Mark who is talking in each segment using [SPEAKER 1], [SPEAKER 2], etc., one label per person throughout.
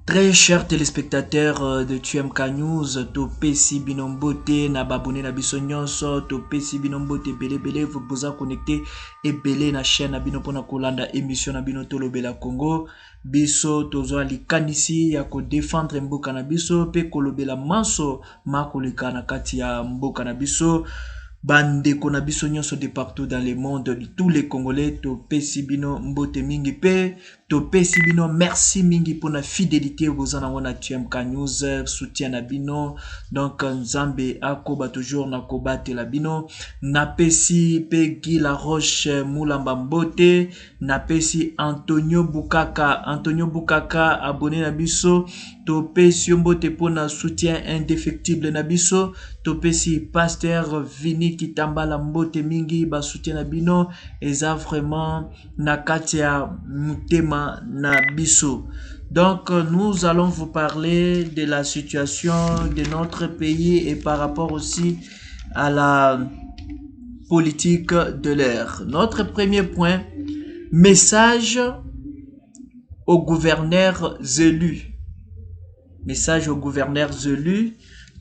[SPEAKER 1] Très chers téléspectateurs de TMK News, Topesi Binombote, na babone na biso nyonso, Topesi Binombote belé vous pouvez connecter et belé na chaîne na bino pona kolanda émission na bino Tolobela Congo. Biso tozo likanisi ya ko défendre mboka na biso pe kolobela manso makoleka na kati ya mboka na biso. Bande kona biso nyonso de partout dans le monde, de tous les Congolais, Topesi Bino Mbote Mingi pe, Topesi Bino merci Mingi pour la fidélité aux na TMK News, soutien na bino. Donc Nzambe akoba toujours na kobate la bino. Napesi pe Guy La Roche Moulamba Mbote, napesi Antonio Bukaka abonné na biso. Topesi Mbote pour na soutien indéfectible na biso. Topesi Pasteur Vini Kitambala Mbote Mingi ba soutien na bino eza vraiment na katia mutema na biso. Donc nous allons vous parler de la situation de notre pays et par rapport aussi à la politique de l'ère. Notre premier point, message aux gouverneurs élus. Message aux gouverneurs élus.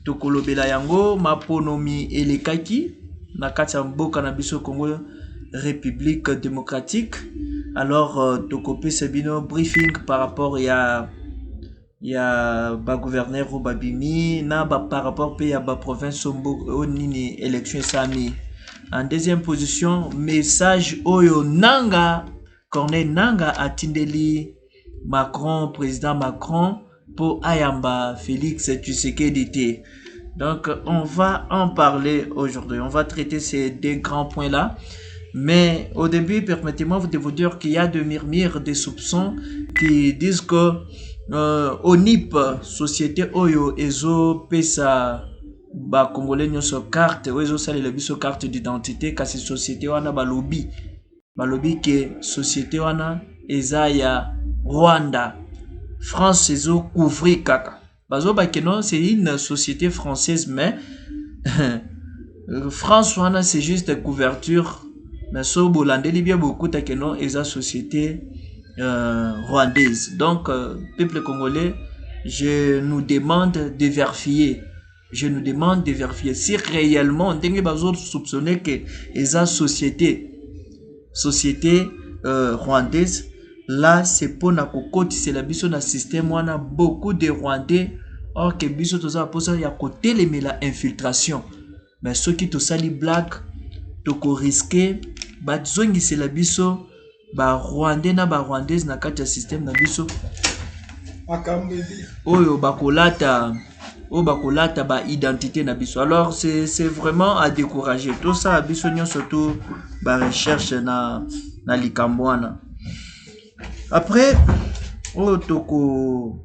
[SPEAKER 1] Tokolobela yango maponomi elekaki na kati ya mboka na biso Congo République démocratique. Alors tokope sebino briefing par rapport ya ba gouverneur ou babimi na ba par rapport pe ya ba province o nini élection sami. En deuxième position, message oyo Nanga Corneille Nanga atindeli Macron, président Macron pour Ayamba Félix Tshisekedi. Donc on va en parler aujourd'hui. On va traiter ces deux grands points là. Mais au début, permettez-moi de vous dire qu'il y a des murmures, des soupçons qui disent que ONIP, Société Oyo, Ezo, Pesa, ba Congolais nyoso carte, Ezo sali le biso carte d'identité, kasi société wana balobi. Balobi que société wana eza ya Rwanda. France ezo couvrir kaka. Bazo bakeno c'est une société française mais France wana c'est juste couverture. Mais so bolandeli bien beaucoup takeno eza société rwandaise. Donc peuple congolais, je nous demande de vérifier. Je nous demande de vérifier si réellement ndenge bazo soupçonner que eza société rwandaise. Là, c'est pour na kokoti, c'est la biso na système wana beaucoup de Rwandais. Or que biso toza posa ya côté les la infiltration. Mais ceux qui to sali black toko risquer ba zongi c'est la biso ba Rwandais na ba Rwandaise na kati ya système na biso. Oyo bakolata ba identité na biso. Alors c'est vraiment à décourager. Tout ça biso nyon surtout ba recherche na likambwana. Après, toko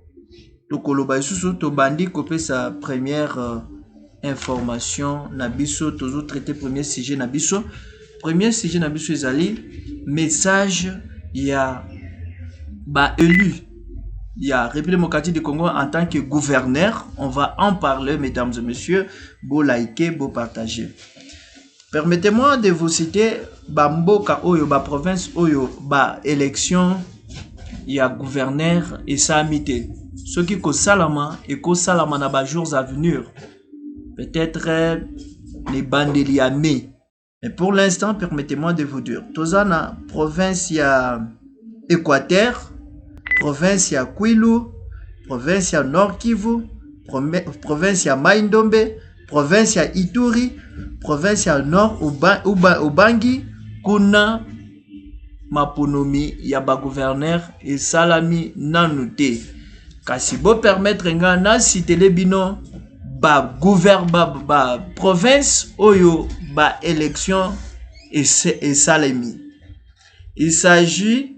[SPEAKER 1] loba isusu to bandi kopé sa première information na biso tozo traiter premier sujet na biso. Premier sujet na biso ezali message ya ba élu ya République démocratique du Congo en tant que gouverneur. On va en parler, mesdames et messieurs. Beau liker, beau partager. Permettez-moi de vous citer ba mboka oyo ba province oyo ba élection ya gouverneur et samité. Ce qui ko salama et ko salama na ba jours à venir. Peut-être les bandeli à mai. Mais pour l'instant, permettez-moi de vous dire. Tozana province ya Équateur, province ya Kwilu, province ya Nord Kivu, province ya Mai-Ndombe, province ya Ituri, province ya Nord Ubangi, kuna maponomi ya ba gouverneur et salami nanute. Kasi bo permettre nga na citer bino ba province oyo ba élection et salami. Il s'agit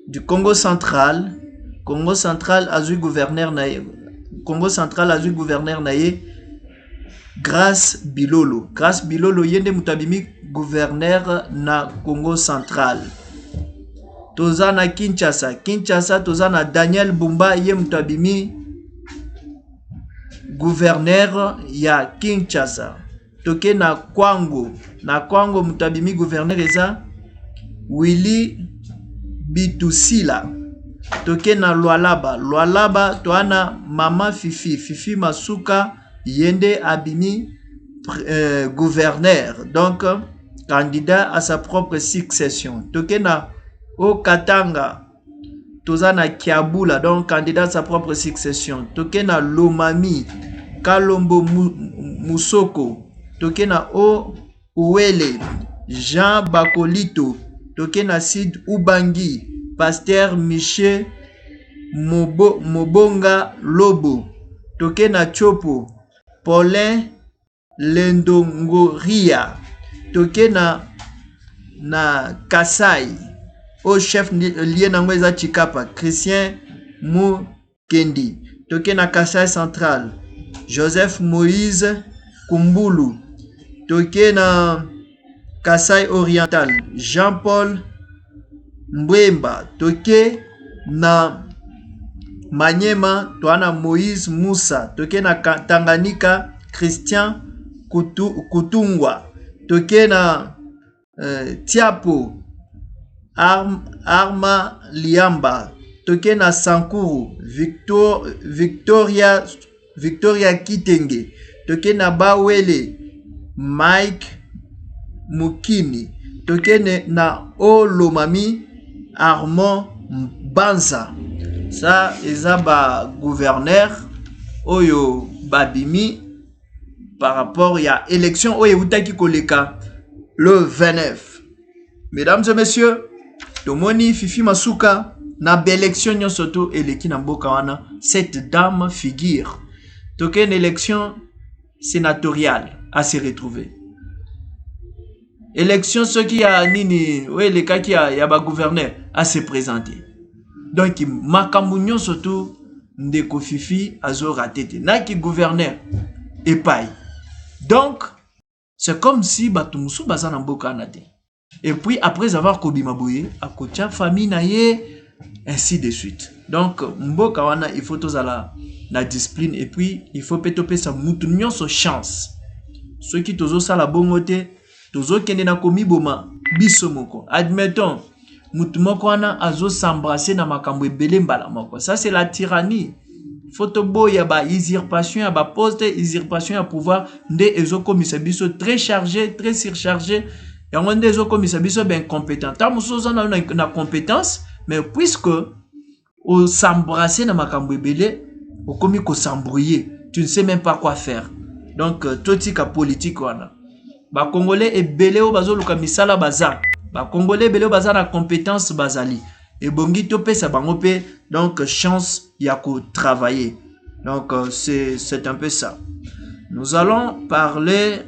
[SPEAKER 1] du Congo central. Congo central a eu gouverneur naye. Congo central a eu gouverneur naye Grâce Bilolo. Grâce Bilolo yende mutabimi gouverneur na Congo central. Tozana Kinshasa. Kinshasa tozana Daniel Bumba ye mutabimi gouverneur ya Kinshasa. Toke na Kwango. Na Kwango mutabimi gouverneur eza Willy Bitusila. Toke na Lualaba. Lualaba toana Mama Fifi Masuka Yende Abimi gouverneur. Donc candidat à sa propre succession. Toke na Okatanga. Tozana Kiabula, donc candidat à sa propre succession. Tokena Lomami, Kalombo Musoko, Tokena O Uwele, Jean Bakolito, Tokena Sid Ubangi, Pasteur Michel Mobonga Lobo, Tokena Chopo, Paulin Lendongoria, Tokena na Kasai, au chef lié na Chikapa, Christian Mukendi, Tokena Kasai Central, Joseph Moïse Kumbulu, Tokena Kasai Oriental, Jean-Paul Mbwemba, Toke na Manyema, Toana Moïse Moussa, Tokena Tanganyika, Christian Kutungwa, Tokena Tiapo, Arma Liamba, Tokena Sankuru, Victoria Kitenge, Tokena Bawele, Mike Mukini, Tokena na Olomami, Armand Banza. Ça, ezaba gouverneur, Oyo Babimi, par rapport à l'élection, Oyo Utaki Koleka, le 29. Mesdames et messieurs, Tomoni Fifi Masuka na élection surtout eleki na mboka wana cette dame figure toke une élection sénatoriale à se retrouver élection ce qui a nini ouais les cas qui a ba gouverneur à se présenter donc makambu surtout ndeko Fifi azo raté na ki gouverneur epai donc c'est comme si batumusu bazana mboka na te. Et puis, après avoir Kobimaboye, à Kotia, famille naye, ainsi de suite. Donc, Mboka wana, il faut tous la discipline. Et puis, il faut pétoper sa moutounion sa chance. Ceux qui tozo sa la bongote, tozo kende na komi boma, bisomoko. Admettons, moutoumoko wana, azo s'embrasser na makambo ebele mbala moko. Ça, c'est la tyrannie. Fotobo, il y a ba usurpation, il y a ba poste, usurpation, il y a pouvoir. Nde ezo komisa biso très chargé, très surchargé. Il y a des gens qui sont bien compétents. Tant na compétence, mais puisque on s'embrasser dans ma cambouébélé, on commis qu'on s'embrouiller, tu ne sais même pas quoi faire. Donc, tout ce qui est politique, wana. Ba Congolais est belé au bazo luka misala baza. Ba Congolais belé au baza na compétence bazali. Et bongi topé sa bangope, donc chance y a qu'au travailler. Donc, c'est un peu ça. Nous allons parler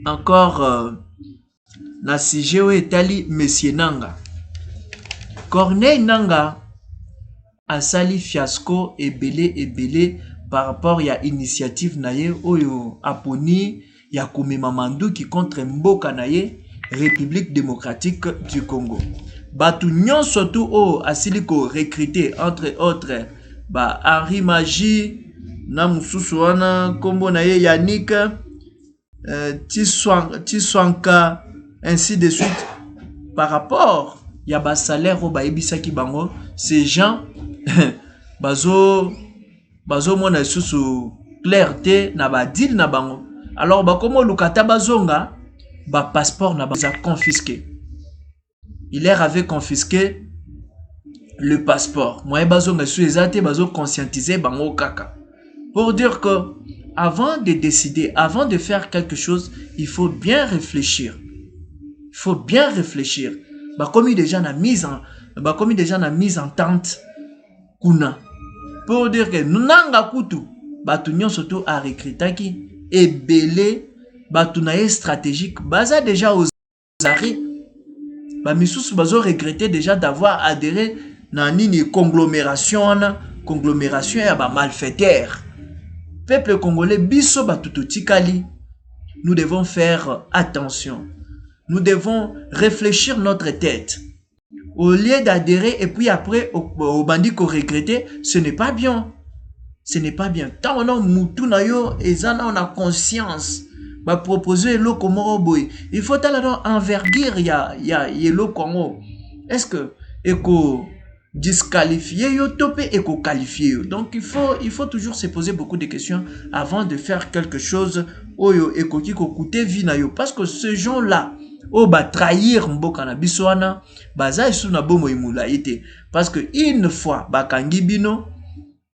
[SPEAKER 1] encore na sujet où etali Monsieur Nanga. Corneille Nanga a sali fiasco ebele par rapport à initiative naye oyo aponi ya komema manduki contre mboka naye République démocratique du Congo. Batu nyon surtout o asiliko recruter entre autres ba Henri Magie na mususu wana kombo naye Yannick Tiswanka, ainsi de suite. Par rapport, il y a un salaire au Baïbisaki Bango, ces gens, bazo mona sous clarté, na ba deal na bango. Alors, comme Lukata Bazonga, passeport na ba confisqué. Il leur avait confisqué le passeport. Moi, Bazonga sous les athées, bazo conscientiser bango kaka. Pour dire que, avant de décider, avant de faire quelque chose, il faut bien réfléchir. Il faut bien réfléchir. Comme déjà na mise en tente kuna. Pour dire que nous n'anga kutu, batu nyon surtout à recruter et belé batu nae stratégique. Baza déjà aux arrêts. Ba misous bazo regretter déjà d'avoir adhéré na nini conglomération ya ba malfaiteurs. Peuple congolais, biso batututikali, nous devons faire attention. Nous devons réfléchir notre tête. Au lieu d'adhérer et puis après au bandit qu'on regrette, ce n'est pas bien. Ce n'est pas bien. Tant on a moutou na yo, et ça on a conscience. va proposer le Komoro boy. Il faut aller dans envergure, il y a le Congo. Est-ce que éco disqualifier yo topé éco qualifier. Donc il faut toujours se poser beaucoup de questions avant de faire quelque chose oyo éco qui coûter vie na yo, parce que ce gens là o ba trahir mboka na biso wana baza isu na bomo imula ite, parce que une fois bakangi bino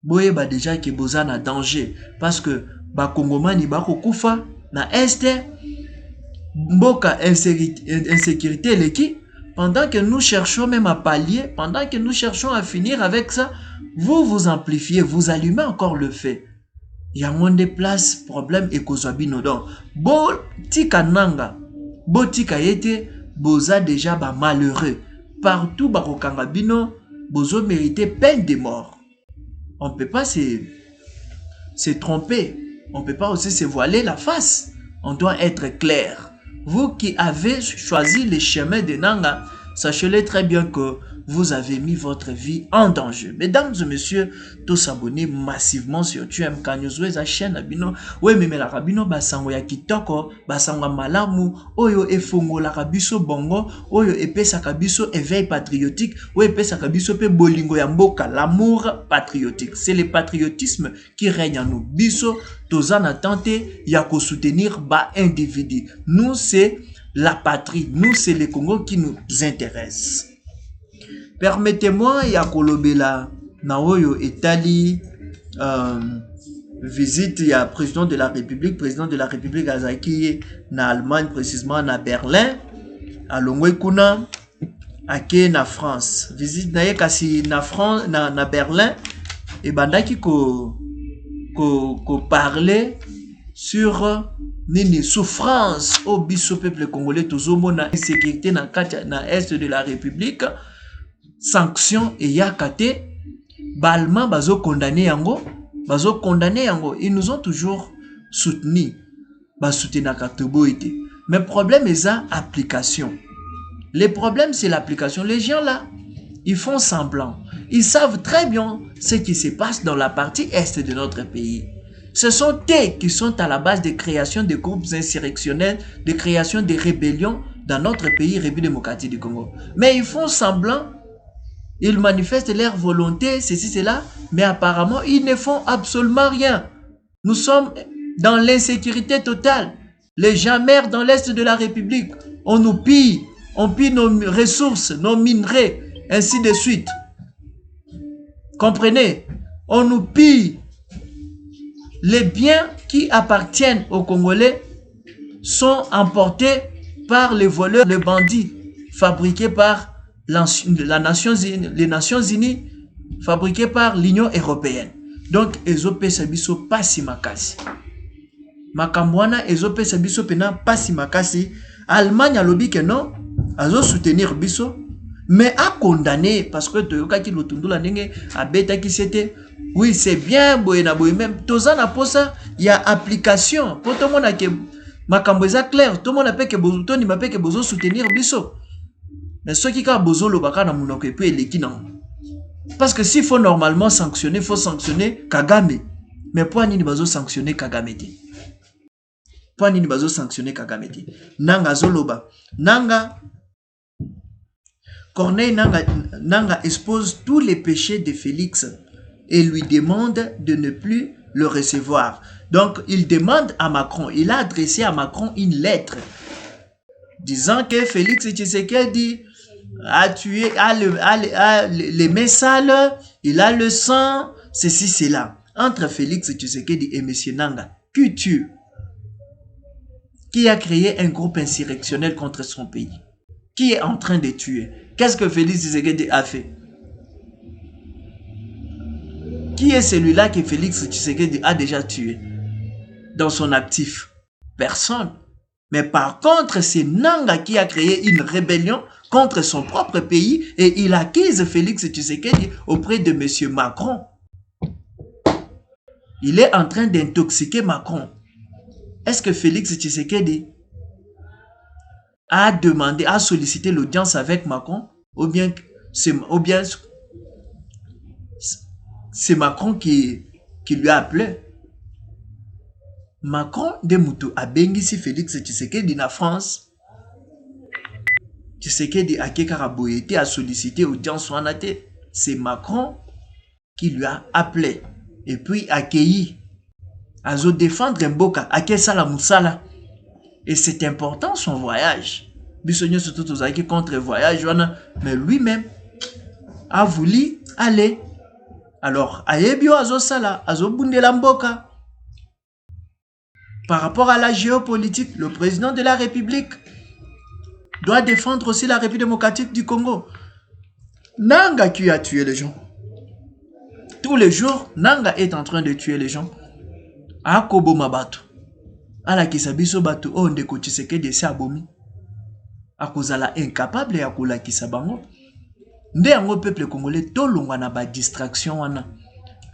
[SPEAKER 1] boye ba déjà ke boza na danger, parce que ba kongomani ba kokufa na este mboka insécurité leki. Pendant que nous cherchons même à pallier, pendant que nous cherchons à finir avec ça, vous vous amplifiez, vous allumez encore le fait. Il y a moins de place, problème et kozwabino. Donc, bo tika nanga, bo tika yete, boza déjà ba malheureux. Partout ba kokanga bino, bozo mérité peine de mort. On ne peut pas se tromper. On ne peut pas aussi se voiler la face. On doit être clair. Vous qui avez choisi le chemin de Nanga, sachez-le très bien que vous avez mis votre vie en danger. Mesdames et messieurs, tous abonnez massivement sur TUMK News. Weza chaîne abino, we meme la rabino basango ya kitoko, basango malamu, oyo efongo la kabiso bongo, oyo epesa kabiso éveil patriotique, oyo epesa kabiso pe bolingo ya mboka, l'amour patriotique. C'est le patriotisme qui règne en nous. Biso tozana tenter ya ko soutenir ba individu. Nous c'est la patrie, nous c'est le Congo qui nous intéresse. Permettez-moi ya kolobela na oyo etali visite ya président de la République azaki na Allemagne, précisément na Berlin, à Longwekuna ake na France. Visite na ye kasi na France na Berlin et bandaki ko parler sur nini souffrance au biso peuple congolais tozomona insécurité na est de la République. Sanction et yakate balma bazo condamné yango, ils nous ont toujours soutenu, ba soutenir katobo ite. Mais problème est ça application. Les problèmes c'est l'application. Les gens là, ils font semblant. Ils savent très bien ce qui se passe dans la partie est de notre pays. Ce sont eux qui sont à la base de création de groupes insurrectionnels, de création de rébellions dans notre pays, République démocratique du Congo. Mais ils font semblant. Ils manifestent leur volonté, ceci, cela, mais apparemment, ils ne font absolument rien. Nous sommes dans l'insécurité totale. Les gens meurent dans l'Est de la République. On nous pille. On pille nos ressources, nos minerais, ainsi de suite. Comprenez? On nous pille. Les biens qui appartiennent aux Congolais sont emportés par les voleurs, les bandits, fabriqués par les Nations Unies, fabriquées par l'Union Européenne. Donc, ezope sabiso pasi makasi. Makambwana ezope sabiso pena pasi makasi. Allemagne a lobby que non, azo soutenir biso, mais a condamné parce que toyoka ki lotundu la ndenge abeta ki c'était. Oui, c'est bien boye na boye même tozana posa il y a application. Pour tout le monde a que makambo eza clair, tout le monde a pe que bozo ni mape que bozo soutenir biso. Mais ceux qui ont besoin de parce que s'il faut normalement sanctionner, il faut sanctionner Kagame. Mais pourquoi ni bazo sanctionner Kagame? Pourquoi ni bazo sanctionner Kagame? Nanga zoloba. Nanga Corneille Nanga expose tous les péchés de Félix et lui demande de ne plus le recevoir. Donc il demande à Macron, il a adressé à Macron une lettre disant que Félix Tshisekedi a tué, les mains sales, il a le sang, ceci, cela. Entre Félix Tshisekedi et M. Nanga, qui tue? Qui a créé un groupe insurrectionnel contre son pays? Qui est en train de tuer? Qu'est-ce que Félix Tshisekedi a fait? Qui est celui-là que Félix Tshisekedi a déjà tué dans son actif? Personne. Mais par contre, c'est Nanga qui a créé une rébellion contre son propre pays et il accuse Félix Tshisekedi auprès de M. Macron. Il est en train d'intoxiquer Macron. Est-ce que Félix Tshisekedi a demandé, a sollicité l'audience avec Macron ou bien c'est Macron qui lui a appelé? Macron de mutu abengisi Félix Tshisekedi na France. Tshisekedi a kekaraboyete a sollicité audience wanate. C'est Macron qui lui a appelé et puis accueilli. Azo défendre Mboka, akesa la musala. Et c'est important son voyage. Bisogno surtout aux qui contre voyage, mais lui-même a voulu aller. Alors, Ayebio Azo Sala, Azo Bundela Mboka. Par rapport à la géopolitique, le président de la République doit défendre aussi la République démocratique du Congo. Nanga qui a tué les gens. Tous les jours, Nanga est en train de tuer les gens. Akobo Mabato. Ala kisabiso bato o ndeko Tshisekedi se abomi. Akozala incapable ya kolakisa bango. Nde yango peuple congolais tolongwa na ba distraction wana.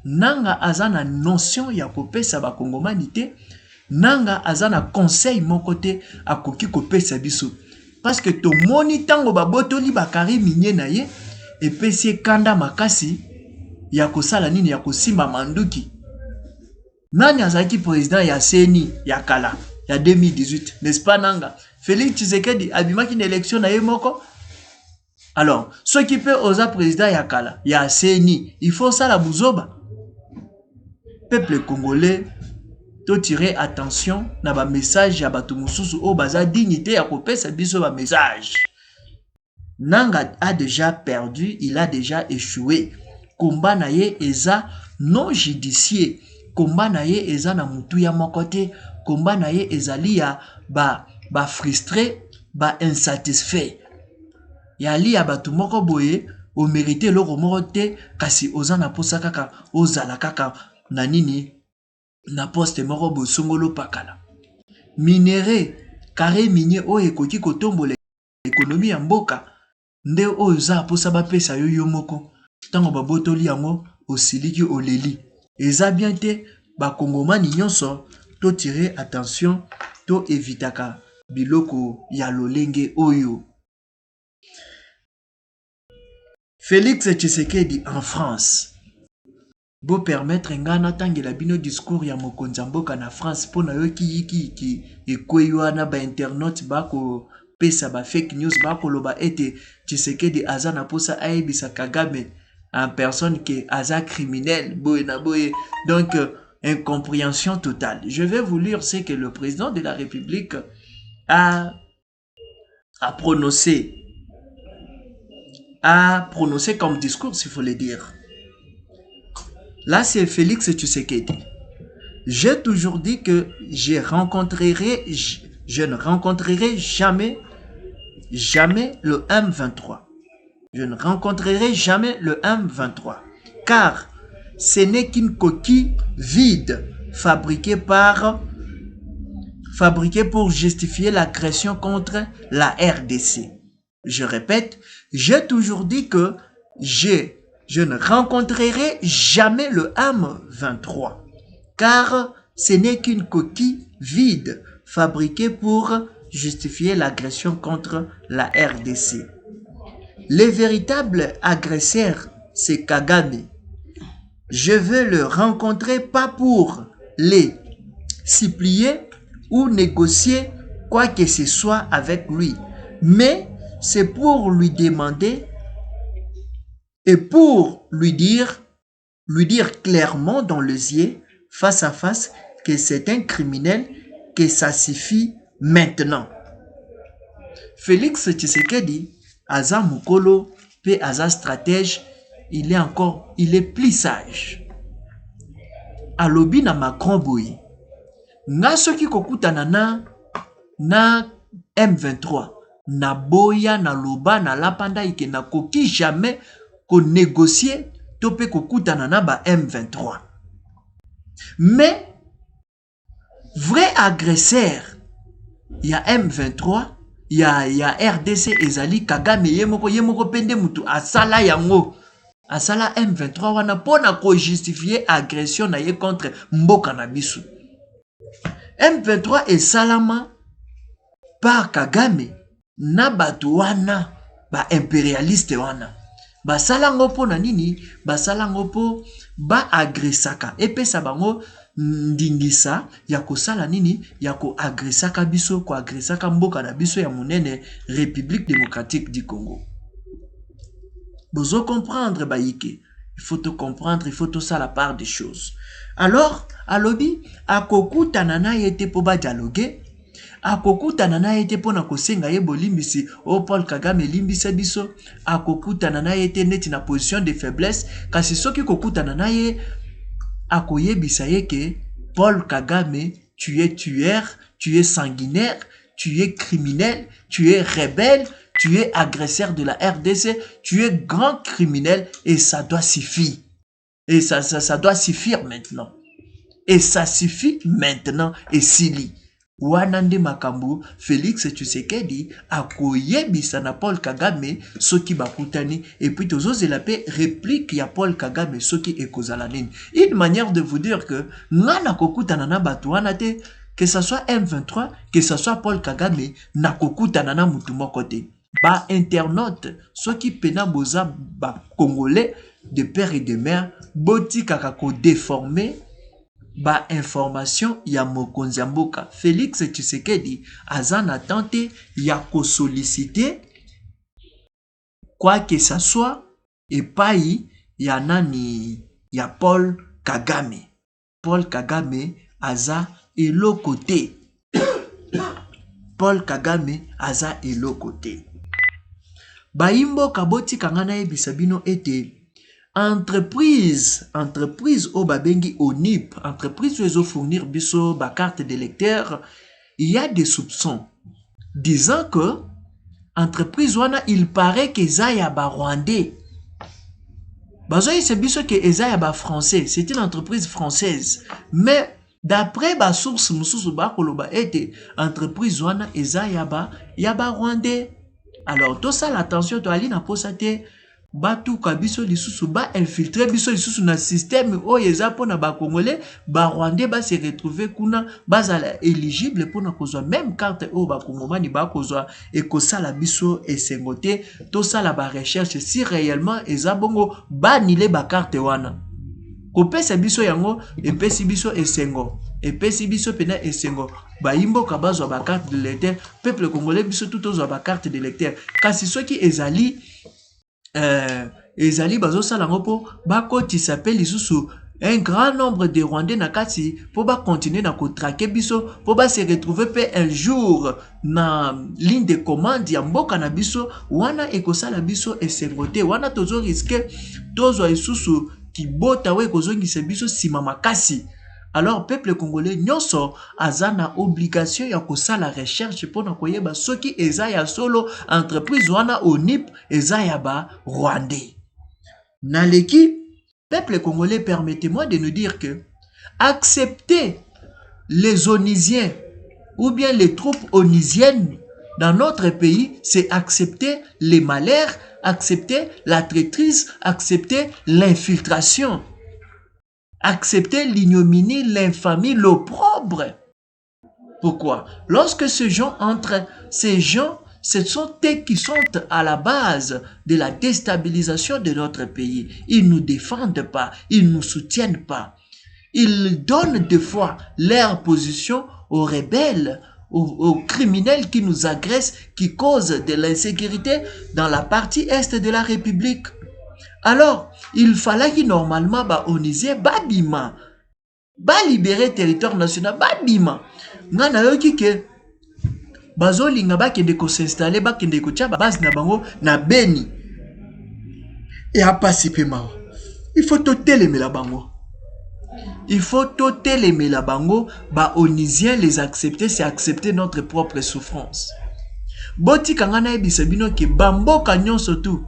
[SPEAKER 1] Nanga azana notion ya kopesa ba kongomani te. Nanga azana conseil mon côté akoki kopesa biso. Parce que to moni tango ba botoli ba kari minye na ye epesi kanda makasi ya kosala nini ya kosimba manduki. Nani azaki président ya CENI ya kala ya 2018, n'est-ce pas Nanga? Félix Tshisekedi abimaki une élection na ye moko. Alors, ceux qui peut osa président ya kala ya CENI, il faut ça la buzoba. Peuple congolais, to tirer attention na ba message ya bato mususu o baza dignité ya kopesa biso ba message. Nanga a déjà perdu, il a déjà échoué. Combat na ye eza non judiciaire. Combat na ye eza na mutu ya mokote, combat na ye ezali ya ba frustré, ba insatisfait. Yali ya batu moko boye o mérité loko moko te kasi oza na posa kaka ozala kaka na nini na poste moko bo songolo pakala. Minéré carré minier o ekoki kotombola économie ya mboka nde oza posa ba pesa yo moko tango ba botoli yango osiliki oleli. Eza bien te, ba kongomani nyonso, to tirer attention, to evitaka biloko ya lolenge oyo. Félix Tshisekedi en France. Bo permettre ngana tangela bino discours ya mokonzi mboka na France pona yo ki ekweyo na ba internaute bako pesa ba fake news bako loba ete Tshisekedi azana posa aibisa Kagame en personne qui est hasard criminel, donc incompréhension totale. Je vais vous lire ce que le président de la République a prononcé comme discours, s'il faut le dire. Là, c'est Félix Tshisekedi. J'ai toujours dit que je ne rencontrerai jamais le M23. Je ne rencontrerai jamais le M23, car ce n'est qu'une coquille vide fabriquée pour justifier l'agression contre la RDC. Je répète, j'ai toujours dit que je ne rencontrerai jamais le M23, car ce n'est qu'une coquille vide fabriquée pour justifier l'agression contre la RDC. Le véritable agresseur, c'est Kagame. Je veux le rencontrer pas pour les supplier ou négocier quoi que ce soit avec lui, mais c'est pour lui demander et pour lui dire clairement dans les yeux, face à face, que c'est un criminel, que ça suffit maintenant. Félix Tshisekedi, Aza Mukolo, pe Aza stratège, il est plus sage. Alobi na Macron boye. Nga soki kokutana na M23, na boya, na loba, na lapanda, ike na koki jamais ko négocier, tope kokutana na ba M23. Mais, vrai agresseur, il y a M23, il y a RDC ezali Kagame yemoko pende mutu asala yango. Asala M23 wana pona ko justifier agression na ye contre mboka na biso. M23 esalama par Kagame na batu wana ba impérialiste wana. Basala ngo pona nini? Basala ngo po ba agresaka epesa bango ndingisa ya kosala nini ya koagresaka biso koagresaka mboka na biso ya monene République démocratique du Congo. Bozo comprendre baïke. Il faut te comprendre, il faut tout ça la part des choses. Alors, alobi, akokuta nana yete po ba dialoguer, akokuta nana yete po na kosenga ye bolimbisi, o Paul Kagame limbisa biso, akokuta nana yete neti na position de faiblesse, kasi soki kokuta nana ye, akoyebisa ye ke Paul Kagame, tu es tueur, tu es sanguinaire, tu es criminel, tu es rebelle, tu es agresseur de la RDC, tu es grand criminel et ça doit suffire. Et ça doit suffire maintenant. Et ça suffit maintenant et sili. Wanande makambu, Félix Tshisekedi akoyebisa na Paul Kagame soki bakutani et puis tozoze la paix réplique ya Paul Kagame soki ekozala nini. Une manière de vous dire que ngana kokutana na batu wana te, que ça soit M23, que ça soit Paul Kagame, na kokutana na mutu moko te. Ba internaute, ceux qui pena boza ba congolais de père et de mère, boti kakako déformé, ba information ya mokonzi ya mboka Félix Tshisekedi azana tente ya ko solliciter quoi que ça soit epai ya nani ya Paul Kagame. Paul Kagame aza eloko te. Paul Kagame aza eloko te. Baimbo kaboti kangana ebisabino ete entreprise au babengi ONIP, entreprise où ils fournir biso ba carte d'électeur, il y a des soupçons disant que entreprise wana il paraît que zaya ba rwandais. Bazoyi c'est biso que ezaya ba français, c'est une entreprise française, mais d'après ba source mususu ba koloba ete entreprise wana ezaya ba rwandais. Alors tout ça l'attention to ali na posate batu kabiso lisusu ba infiltrer biso lisusu na système o yeza pona ba congolais ba rwandais ba se retrouver kuna bazala éligible pona kozwa même carte o ba kongomani ba kozwa ekosala biso esengote tout ça la ba recherche si réellement eza bongo ba nile ba carte wana kopesa biso yango epesi biso esengo epesi biso pena esengo baimbo kabazwa ba carte de lecteur peuple congolais biso tout ozwa ba carte de lecteur kasi soki ezali bazo sala ngopo bakotisa pe lisusu un grand nombre de Rwandais na kati po ba continuer na ko traquer biso po ba se retrouver pe un jour na ligne de commande ya mboka na biso wana ekosala biso esengote wana tozo risquer tozwa isusu kibota we kozongisa biso sima makasi. Alors peuple congolais nyonso azana obligation ya kosala recherche pona koyeba soki eza ya solo entreprise wana ONIP eza ya ba rwandais. Naleki peuple congolais, permettez-moi de nous dire que accepter les onisiens ou bien les troupes onisiennes dans notre pays, c'est accepter les malheurs, accepter la traîtrise, accepter l'infiltration, accepter l'ignominie, l'infamie, l'opprobre. Pourquoi? Lorsque ces gens entrent, ces gens, ce sont eux qui sont à la base de la déstabilisation de notre pays. Ils ne nous défendent pas, ils ne nous soutiennent pas. Ils donnent des fois leur position aux rebelles, aux criminels qui nous agressent, qui causent de l'insécurité dans la partie est de la République. Alors, il fallait que normalement, onisien, bima libérer le territoire national, bima. Ngana yoki ke bazolinga bakende ko s'installer, bakende ko tia base na bango na Beni. Et à passer paiement. Il faut toteler la bango. Il faut toteler la bango, onisien les accepter, c'est accepter notre propre souffrance. Boti kangana ebisabino ke bamboka nyonso tu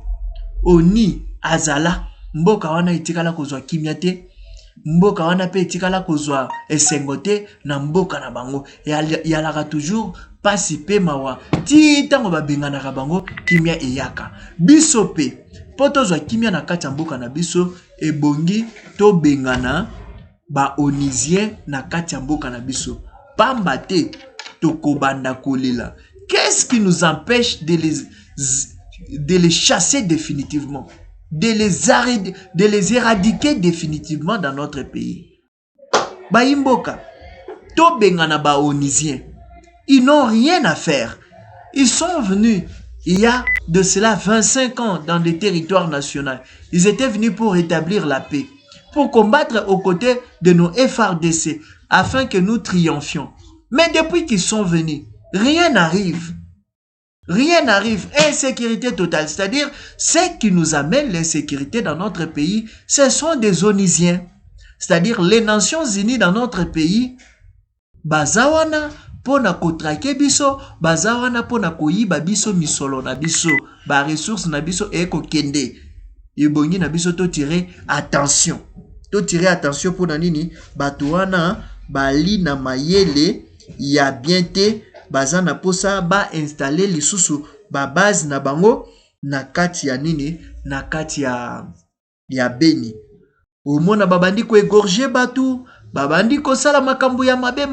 [SPEAKER 1] oni azala mboka wana itikala kozwa kimia te, mboka wana pe itikala kozwa esengote na mboka na bango yalaka toujours pasi pe mawa ti tango babenganaka bango kimia eyaka biso pe po tozwa kimia na kati ya mboka na biso ebongi to bengana onisien na kati ya mboka na biso pamba te tokobanda kolela. Qu'est-ce qui nous empêche de les chasser définitivement, de les éradiquer définitivement dans notre pays? Baimboka, to bengana baonisien. Ils n'ont rien à faire. Ils sont venus il y a de cela 25 ans dans des territoires nationaux. Ils étaient venus pour rétablir la paix, pour combattre aux côtés de nos FRDC, afin que nous triomphions. Mais depuis qu'ils sont venus, rien n'arrive. Rien n'arrive. Insécurité totale. C'est-à-dire, ce qui nous amène l'insécurité dans notre pays, ce sont des Onisiens. C'est-à-dire, les Nations Unies dans notre pays, bazawana pona kotrake biso, bazawana pona koyiba biso misolo na biso, ba ressources na biso eko kende. Ibongi na biso to tirer attention. To tirer attention pona nini, batuana bali na mayele ya biente bazana posa ba installer lisusu ba base na bango na kati ya nini, na kati ya Beni. Omona babandi ko égorger batu, babandi ko sala makambo ya mabe,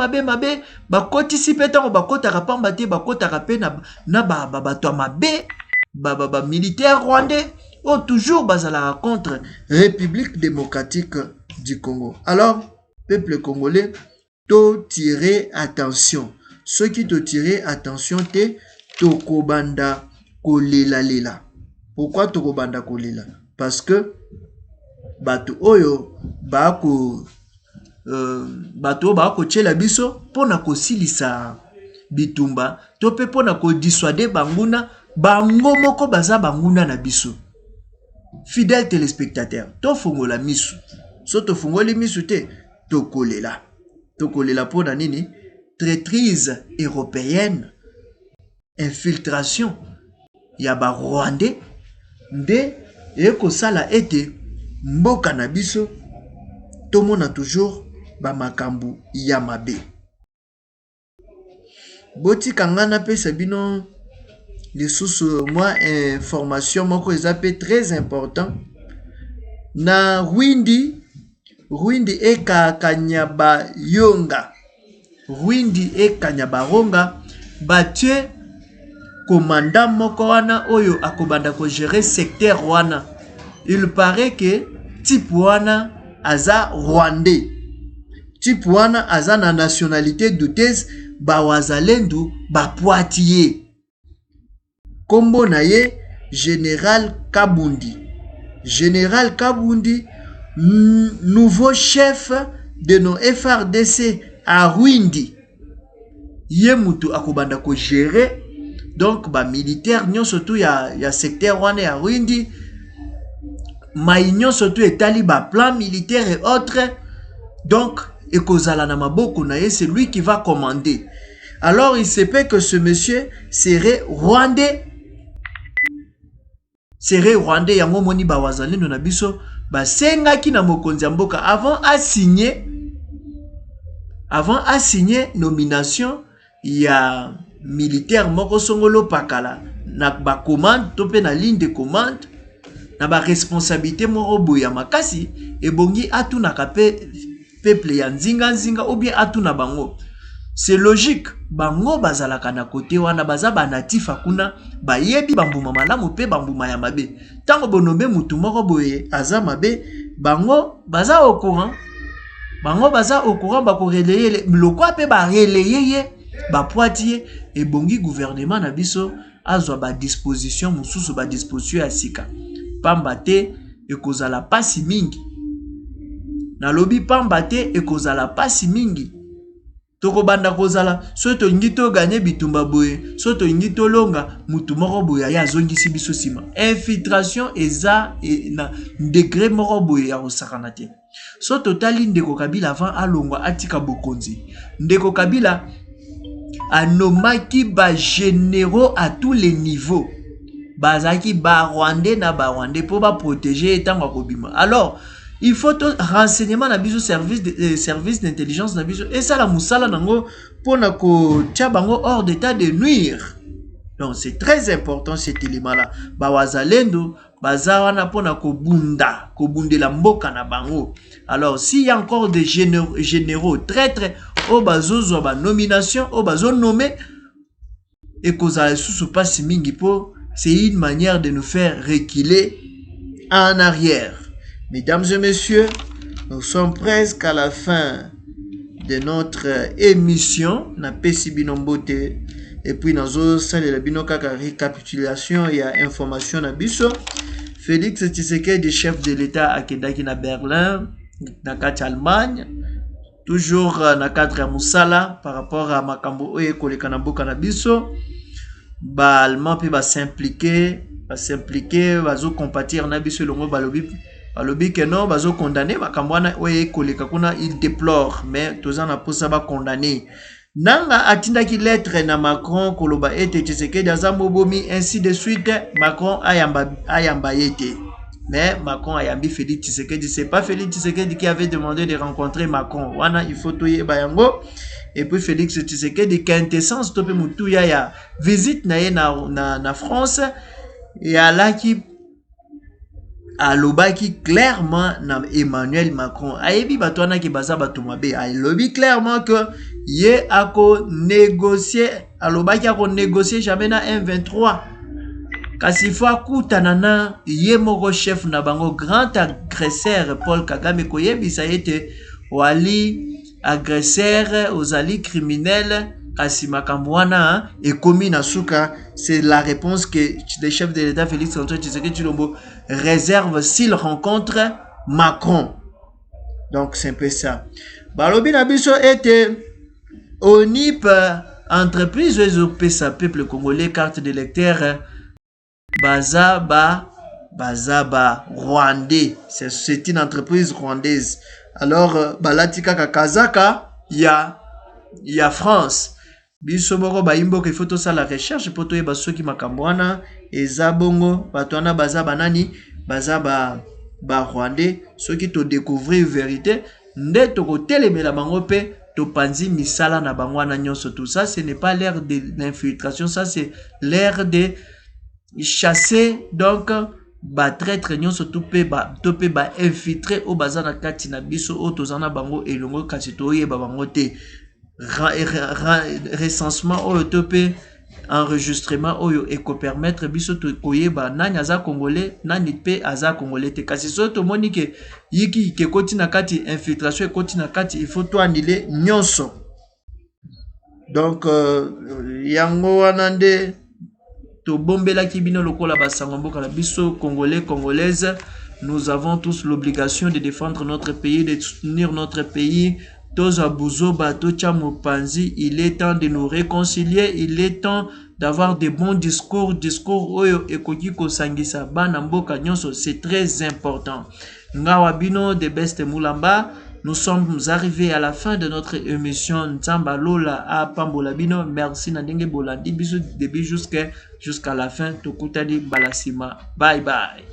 [SPEAKER 1] bakotisi petango bakotaka pamba te, bakotaka pe na bato mabe, militaire rwandais, ou toujours bazala contre République démocratique du Congo. Alors, peuple congolais, to tirer attention. Ceux qui te tirent attention, te tokobanda kolela. Pourquoi tokobanda kolela? Parce que bato oyo bako tchela biso pona kosilisa bitumba, to pe pona ko dissuader banguna, bango moko baza banguna na biso. Fidèle téléspectateur, to fongola misu. So to fongoli misu te, to kolela. To kolela pona nini? Traîtrise européenne, infiltration, yaba rwandais, nde eko sala ete mboka na biso tomona toujours ba makambu ya mabe. Boti kangana pe sabino lisusu moi information moko ezape très important na Rwindi eka kanyaba yonga. Rwindi e Kanyabaronga batue commandant moko wana oyo akobanda ko gérer secteur wana. Il paraît que type wana aza rwandais. Type wana aza na nationalité douteuse ba wazalendu ba Poitiers. Kombo na ye Général Kabundi. Général Kabundi, nouveau chef de nos FRDC à Rwindi. Ye mutu akobanda ko gérer donc ba militaire nyon surtout ya secteur wana ya Rwindi, maïnion surtout etali ba plan militaire et autres. Donc ekozala na maboko na ye, c'est lui qui va commander. Alors il se peut que ce monsieur serait rwandais. Serait rwandais yango moni ba wazalendo na biso ba senga ki na mokonzi mboka avant à signer nomination, il y a militaire moko songolo pakala na ba commande to pe na ligne de commande na ba responsabilité moko boya makasi et bongi atuna kape peuple ya nzinga ou bien atuna bango. C'est logique, bango bazalaka na côté wana baza ba natif akuna ba yebi bambuma malamu pe bambuma ya mabe. Tango bonobe mutu moko boye aza mabe, bango baza au courant. Bango baza au courant ba ko relayer le quoi pe ba relayer ba Poitiers et bongi gouvernement na biso azwa ba disposition mususu ba disposition ya sika. Pamba te ekozala pasi mingi. Na lobi pamba te ekozala pasi mingi. Toko banda kozala soto ngito gagner bitumba boye, soto ngito longa mutu moko boye ya zongisi biso sima. Infiltration eza na degré moko boye ya osakana te. So totali Ndeko Kabila avant alongwa atika bokonzi. Ndeko Kabila anomaki ba généraux à tous les niveaux. Bazaki ba Rwandais na ba Rwandais pour ba protéger etango kobima. Alors, il faut renseignement na biso service d'intelligence na biso et ça la musala nango pona ko tia bango hors d'état de nuire. Donc c'est très important cet élément là. Ba wazalendo bazawana pona ko bundela mboka na bango. Alors s'il y a encore des généraux traîtres au bazozo ba nomination au bazo nommé et kozala sous passe mingi po, c'est une manière de nous faire reculer en arrière. Mesdames et messieurs, nous sommes presque à la fin de notre émission na pesi bino mbote et puis nazo salela bino kaka récapitulation ya information na biso. Félix Tshisekedi, chef de l'État akedaki na Berlin na kati Allemagne, toujours na cadre ya musala par rapport à makambo oyo ekoleka na mboka na biso. Ba allemand pe ba s'impliquer bazo compatir na biso longo balobi que non bazo condamner makambo wana oyo ekoleka kuna, il déplore mais toza na posa ba condamner. Nanga atindaki lettre na Macron koloba ete Tshisekedi aza mobomi, ainsi de suite. Macron ayamba yete. Mais Macron ayambi Félix Tshisekedi. C'est pas Félix Tshisekedi qui avait demandé de rencontrer Macron. Wana il faut toye bayango. Et puis Félix Tshisekedi quintessence tope mutu ya visite na ye na France. Et alaki alobaki clairement na Emmanuel Macron. Ayebi bato wana ki baza bato mabe. Alobi clairement que ye ako négocier, alobaki ako négocier jamais na M23. Kasi fa kutana na ye moko chef na bango grand agresseur Paul Kagame koyebisa yete wali agresseur ozali criminel. Kasi makambo wana ekomi na suka. C'est la réponse que le chef de l'État Félix Antoine Tshisekedi Tshilombo réserve s'il rencontre Macron. Donc c'est un peu ça. Balobi na biso ete ONIP entreprise ezopesa peuple congolais carte d'électeur Bazaba rwandais. C'est une entreprise rwandaise. Alors balatika kakazaka ya France. Biso boko baimbo ke photo ça la recherche poto yeba soki makambo wana eza bongo bato wana bazaba nani bazaba rwandais soki to découvrir vérité nde to ko telemela bango pe to panzi misala na bango wana nyonso. Tout ça ce n'est pas l'ère de l'infiltration, ça c'est l'ère de chasser donc ba traître nyonso to pe ba infiltrer au bazana kati na biso o tozana bango elongo kasi to yeba bango te. Recensement oyo tope enregistrement oyo eko permettre biso to koyeba nani aza congolais nani pe aza congolais te. Kasi so to moni ke yiki ke koti na kati infiltration koti na kati il faut to annuler nyonso. Donc yango wana nde to bombela ki bino lokola basango mboka na biso congolais congolaises. Nous avons tous l'obligation de défendre notre pays, de soutenir notre pays. Il est temps de nous réconcilier, il est temps d'avoir des bons discours, c'est très important. Ngawabino de Best Moulamba, nous sommes arrivés à la fin de notre émission Nzamba Lola à Pambolabino. Merci Nadenge Bolandi, bisous début jusqu'à la fin. Tokutadi Balasima. Bye bye.